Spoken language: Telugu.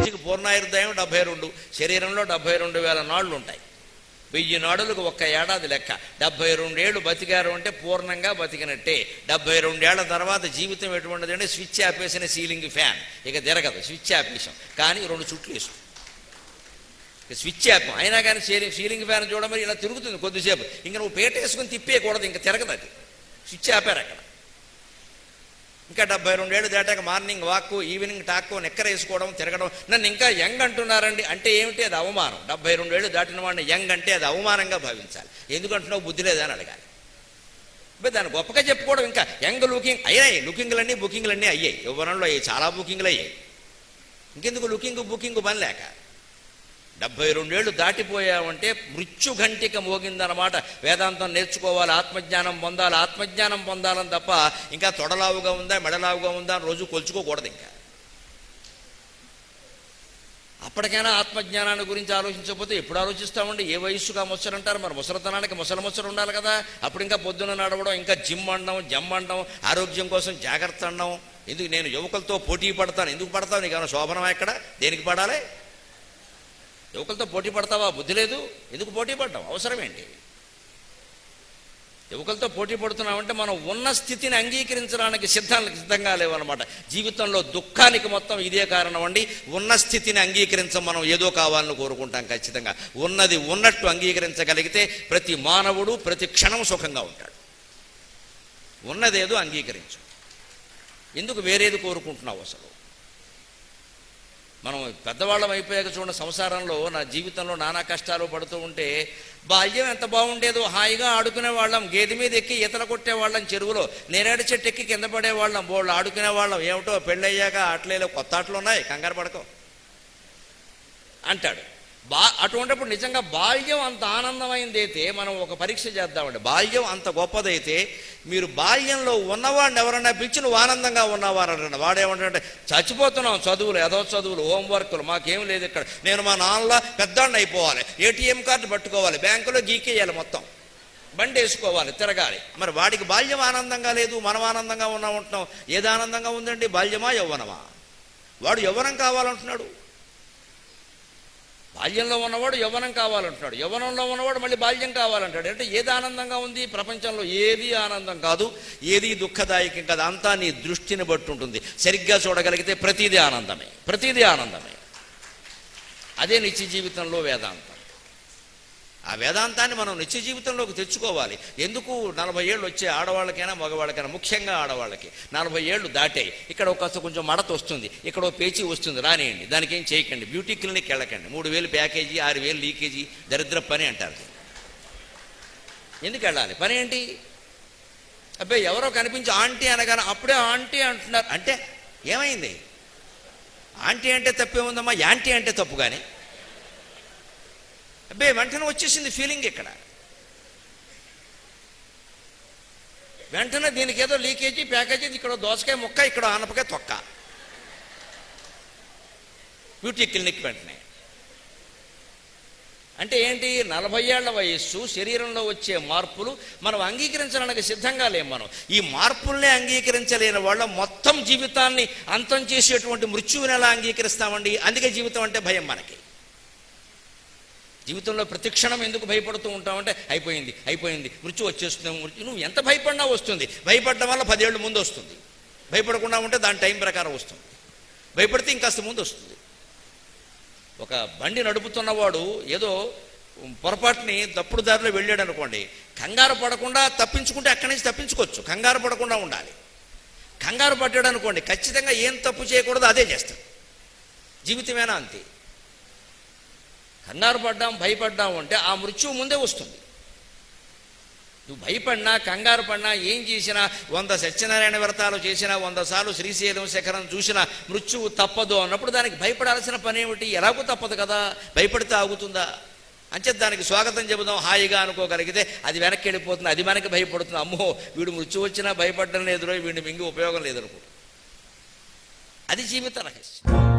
మనిషికి పూర్ణాయుర్దాయం 72, శరీరంలో 72,000 నాళ్ళు ఉంటాయి. 1000 నాడులకు 1 ఏడాది లెక్క. 72 ఏళ్ళు బతికారు అంటే పూర్ణంగా బతికినట్టే. 72 ఏళ్ల తర్వాత జీవితం ఎటువంటిది అంటే స్విచ్ ఆపేసిన సీలింగ్ ఫ్యాన్, ఇక తిరగదు. స్విచ్ ఆపేసాం కానీ 2 చుట్లు వేస్తాం. స్విచ్ ఆపాం అయినా కానీ సీలింగ్ ఫ్యాన్ చూడమని ఇలా తిరుగుతుంది కొద్దిసేపు. ఇంకా నువ్వు పేట వేసుకుని తిప్పేయకూడదు, ఇంకా తిరగదు అది. స్విచ్ ఆపారు అక్కడ. ఇంకా 72 ఏళ్ళు దాటాక మార్నింగ్ వాక్కు, ఈవినింగ్ టాక్కు, నెక్కర వేసుకోవడం, తిరగడం. నన్ను ఇంకా యంగ్ అంటున్నారండి అంటే ఏమిటి? అది అవమానం. 72 ఏళ్ళు దాటిన వాడిని యంగ్ అంటే అది అవమానంగా భావించాలి. ఎందుకంటున్నావు బుద్ధి లేదా అని అడగాలి. దాన్ని గొప్పగా చెప్పుకోవడం. ఇంకా యంగ్ లుకింగ్ అయ్యాయి, లుకింగ్లన్నీ బుకింగ్లన్నీ అయ్యాయి. యవ్వనంలో అయ్యాయి, చాలా బుకింగ్లు అయ్యాయి. ఇంకెందుకు లుకింగ్ బుకింగ్ పని లేక 72 ఏళ్ళు దాటిపోయామంటే మృత్యుఘంటిక మోగిందన్నమాట. వేదాంతం నేర్చుకోవాలి, ఆత్మజ్ఞానం పొందాలి. ఆత్మజ్ఞానం పొందాలని తప్ప ఇంకా తొడలావుగా ఉందా మెడలావుగా ఉందా అని రోజు కొలుచుకోకూడదు. ఇంకా అప్పటికైనా ఆత్మజ్ఞానాన్ని గురించి ఆలోచించకపోతే ఎప్పుడు ఆలోచిస్తామండి? ఏ వయస్సుగా ముసరంటారు మరి? ముసలితనానికి ముసలు ఉండాలి కదా. అప్పుడు ఇంకా పొద్దున్న నడవడం, ఇంకా జిమ్ అనడం, జమ్ ఆరోగ్యం కోసం జాగ్రత్త అనడం. ఎందుకు? నేను యువకులతో పోటీ పడతాను. ఎందుకు పడతావు? నీకు ఏమైనా శోభనం ఎక్కడ? దేనికి పడాలి? యువకులతో పోటీ పడతావా? బుద్ధి లేదు. ఎందుకు పోటీ పడ్డావు? అవసరం ఏంటి? యువకులతో పోటీ పడుతున్నామంటే మనం ఉన్న స్థితిని అంగీకరించడానికి సిద్ధంగా లేవన్నమాట. జీవితంలో దుఃఖానికి మొత్తం ఇదే కారణం అండి. ఉన్న స్థితిని అంగీకరించం. మనం ఏదో కావాలని కోరుకుంటాం. ఖచ్చితంగా ఉన్నది ఉన్నట్టు అంగీకరించగలిగితే ప్రతి మానవుడు ప్రతి క్షణం సుఖంగా ఉంటాడు. ఉన్నదేదో అంగీకరించు. ఎందుకు వేరేది కోరుకుంటున్నావు? అసలు మనం పెద్దవాళ్ళం అయిపోయాక చూడండి, సంసారంలో నా జీవితంలో నానా కష్టాలు పడుతూ ఉంటే బాల్యం ఎంత బాగుండేదో. హాయిగా ఆడుకునే వాళ్ళం, గేదె మీద ఎక్కి ఈతలు కొట్టేవాళ్ళం, చెరువులో నేరేడు చెట్టు ఎక్కి కింద పడేవాళ్ళం, బోళ్ళు ఆడుకునే వాళ్ళం. ఏమిటో పెళ్ళయ్యాక ఆటలేలో కొత్త ఆటలు ఉన్నాయి, కంగారు పడకో అంటాడు. అటువంటిప్పుడు నిజంగా బాల్యం అంత ఆనందమైంది అయితే మనం ఒక పరీక్ష చేద్దామండి. బాల్యం అంత గొప్పదైతే మీరు బాల్యంలో ఉన్నవాడిని ఎవరన్నా పిలిచి నువ్వు ఆనందంగా ఉన్నవారంటే వాడేమంటే చచ్చిపోతున్నాం చదువులు, ఏదో చదువులు, హోంవర్క్లు, మాకేం లేదు ఇక్కడ. నేను మా నాన్నలా పెద్దాన్ని అయిపోవాలి, ఏటీఎం కార్డు పట్టుకోవాలి, బ్యాంకులో గీకేయాలి, మొత్తం బండి వేసుకోవాలి, తిరగాలి. మరి వాడికి బాల్యం ఆనందంగా లేదు, మనం ఆనందంగా ఉంటున్నాం. ఏది ఆనందంగా ఉందండి? బాల్యమా యవ్వనమా? వాడు యవ్వనం కావాలంటున్నాడు. బాల్యంలో ఉన్నవాడు యవ్వనం కావాలంటున్నాడు, యవ్వనంలో ఉన్నవాడు మళ్ళీ బాల్యం కావాలంటాడు. అంటే ఏది ఆనందంగా ఉంది? ప్రపంచంలో ఏది ఆనందం కాదు, ఏది దుఃఖదాయకం కాదు. అంతా నీ దృష్టిని బట్టి ఉంటుంది. సరిగ్గా చూడగలిగితే ప్రతిదీ ఆనందమే, ప్రతిదీ ఆనందమే. అదే నిత్య జీవితంలో వేదాంతం. ఆ వేదాంతాన్ని మనం నిత్య జీవితంలోకి తెచ్చుకోవాలి. ఎందుకు? 40 ఏళ్ళు వచ్చే ఆడవాళ్ళకైనా మగవాళ్ళకైనా, ముఖ్యంగా ఆడవాళ్ళకి 40 ఏళ్ళు దాటాయి. ఇక్కడ కొంచెం మడత వస్తుంది, ఇక్కడ పేచీ వస్తుంది, రానియండి, దానికి ఏం చేయకండి. బ్యూటీ క్లినిక్ వెళ్ళకండి. 3000 ప్యాకేజీ, 6000 లీకేజీ, దరిద్ర పని అంటారు. ఎందుకు వెళ్ళాలి? పని ఏంటి? అబ్బాయి ఎవరో కనిపించి ఆంటీ అనగానే అప్పుడే ఆంటీ అంటున్నారు అంటే ఏమైంది? ఆంటీ అంటే తప్పేముందమ్మా, యాంటీ అంటే తప్పు. కానీ అబ్బే వెంటనే వచ్చేసింది ఫీలింగ్. ఇక్కడ వెంటనే దీనికి ఏదో లీకేజీ ప్యాకేజీ, ఇక్కడ దోసకాయ ముక్క, ఇక్కడ ఆనపకాయ తొక్క, బ్యూటీ క్లినిక్ వెంటనే. అంటే ఏంటి? 40 ఏళ్ల వయస్సు, శరీరంలో వచ్చే మార్పులు మనం అంగీకరించడానికి సిద్ధంగా లేము. మనం ఈ మార్పుల్నే అంగీకరించలేని వాళ్ళ మొత్తం జీవితాన్ని అంతం చేసేటువంటి మృత్యువుని ఎలా అంగీకరిస్తామండి? అందుకే జీవితం అంటే భయం మనకి. జీవితంలో ప్రతిక్షణం ఎందుకు భయపడుతూ ఉంటామంటే అయిపోయింది మృత్యు వచ్చేస్తున్నాం. నువ్వు ఎంత భయపడినా వస్తుంది. భయపడడం వల్ల 10 ఏళ్ళు ముందు వస్తుంది. భయపడకుండా ఉంటే దాని టైం ప్రకారం వస్తుంది. భయపడితే ఇంకాస్త ముందు వస్తుంది. ఒక బండి నడుపుతున్నవాడు ఏదో పొరపాటుని తప్పుడు దారిలో వెళ్ళాడు అనుకోండి, కంగారు పడకుండా తప్పించుకుంటే అక్కడి నుంచి తప్పించుకోవచ్చు. కంగారు పడకుండా ఉండాలి. కంగారు పడ్డాడు అనుకోండి, ఖచ్చితంగా ఏం తప్పు చేయకూడదు అదే చేస్తాడు. జీవితమేనా అంతే. కంగారు పడ్డాం, భయపడ్డాం అంటే ఆ మృత్యువు ముందే వస్తుంది. నువ్వు భయపడినా, కంగారు పడినా, ఏం చేసినా, 100 సత్యనారాయణ వ్రతాలు చేసినా, 100 సార్లు శ్రీశైలం శిఖరం చూసినా మృత్యువు తప్పదు అన్నప్పుడు దానికి భయపడాల్సిన పని ఏమిటి? ఎలాగూ తప్పదు కదా. భయపడితే ఆగుతుందా? అంచేత దానికి స్వాగతం చెబుదాం హాయిగా అనుకోగలిగితే అది వెనక్కి వెళ్ళిపోతుంది. అది మనకి భయపడుతుంది. అమ్మో వీడు మృత్యు వచ్చినా భయపడడం లేదు, వీడిని మింగి ఉపయోగం లేదనుకో. అది జీవిత రహస్యం.